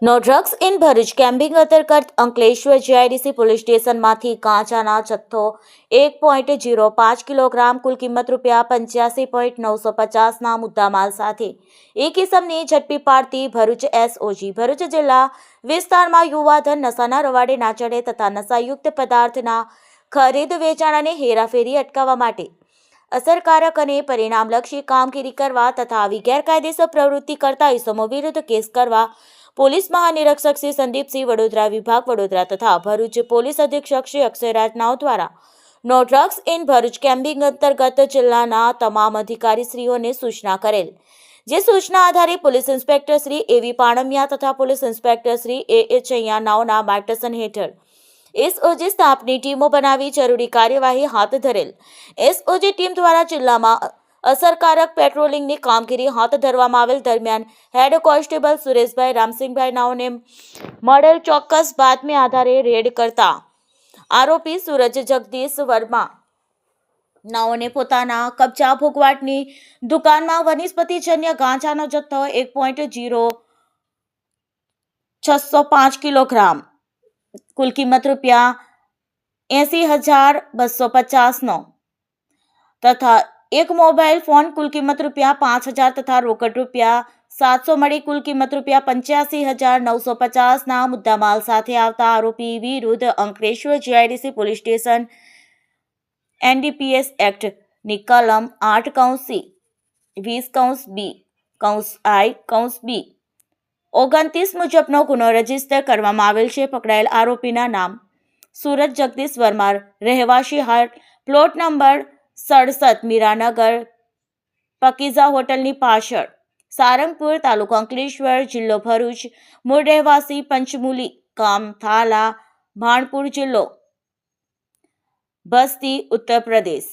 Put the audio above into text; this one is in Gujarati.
No drugs in Bharuch camping અંતર્ગત અંકલેશ્વર જીઆઈડીસી પોલીસ સ્ટેશનમાંથી ગાંજાના જથ્થો 1.05 કિલોગ્રામ કુલ કિંમત ₹85.950ના મુદ્દામાલ સાથે એક ઇસમને ઝડપી પાડતી ભરૂચ એસઓજી ભરૂચ જિલ્લા વિસ્તારમાં યુવાધન નશાના રવાડે ના ચડે તથા નશાયુક્ત પદાર્થના ખરીદ વેચાણ અને હેરાફેરી અટકાવવા માટે અસરકારક અને પરિણામલક્ષી કામગીરી કરવા તથા આવી ગેરકાયદેસર પ્રવૃત્તિ કરતા ઇસમો વિરુદ્ધ કેસ કરવા પોલીસ મહાનિરીક્ષક શ્રી સંદીપસિંહ વડોદરા વિભાગ વડોદરા તથા ભરૂચ પોલીસ અધિક્ષક શ્રી અક્ષયરાજ નાવ દ્વારા no drugs in Bharuch camping અંતર્ગત જિલ્લાના તમામ અધિકારીશ્રીઓને સૂચના કરેલ, જે સૂચના આધારે પોલીસ ઇન્સ્પેક્ટર શ્રી એવી પાણમિયા તથા પોલીસ ઇન્સ્પેક્ટર શ્રી એ ચૈયા નાવના માર્ગદર્શન હેઠળ એસઓજી સ્ટાફની ટીમો બનાવી જરૂરી કાર્યવાહી હાથ ધરેલ. એસઓજી ટીમ દ્વારા જિલ્લામાં અસરકારક પેટ્રોલિંગની કામગીરી હાથ ધરવામાં આવેલ દરમિયાન હેડ કોન્સ્ટેબલ સુરેશભાઈ રામસિંહભાઈ નાઓને મળેલ ચોક્કસ બાતમી આધારે રેડ કરતા આરોપી સુરજ જગદીશ વર્મા નાઓને પોતાના કબજા ભોગવાટની દુકાનમાં વનસ્પતિજન્ય ગાંજાનો જથ્થો 1.0605 કિલોગ્રામ કુલ કિંમત ₹80,250નો તથા એક મોબાઈલ ફોન કુલ કિંમત ₹5,000 તથા રોકડ ₹700 મળી કુલ કિંમત ₹85,950ના મુદ્દામાલ સાથે આવતા આરોપી વિરુદ્ધ Ankleshwar GIDC police station NDPS એક્ટની કલમ 8(c) 20(b) 29 મુજબનો ગુનો રજીસ્ટર કરવામાં આવેલ છે. પકડાયેલ આરોપીના નામ સુરજ જગદીશ વર્મા, રહેવાસી હાટ, પ્લોટ નંબર 67, મીરાનગર, પકીઝા હોટલની પાછળ, સારંગપુર, તાલુકો અંકલેશ્વર, જિલ્લો ભરૂચ, મૂળ રહેવાસી પંચમુલી ગામ થાલા, ભાણપુર, જિલ્લો બસ્તી, ઉત્તર પ્રદેશ.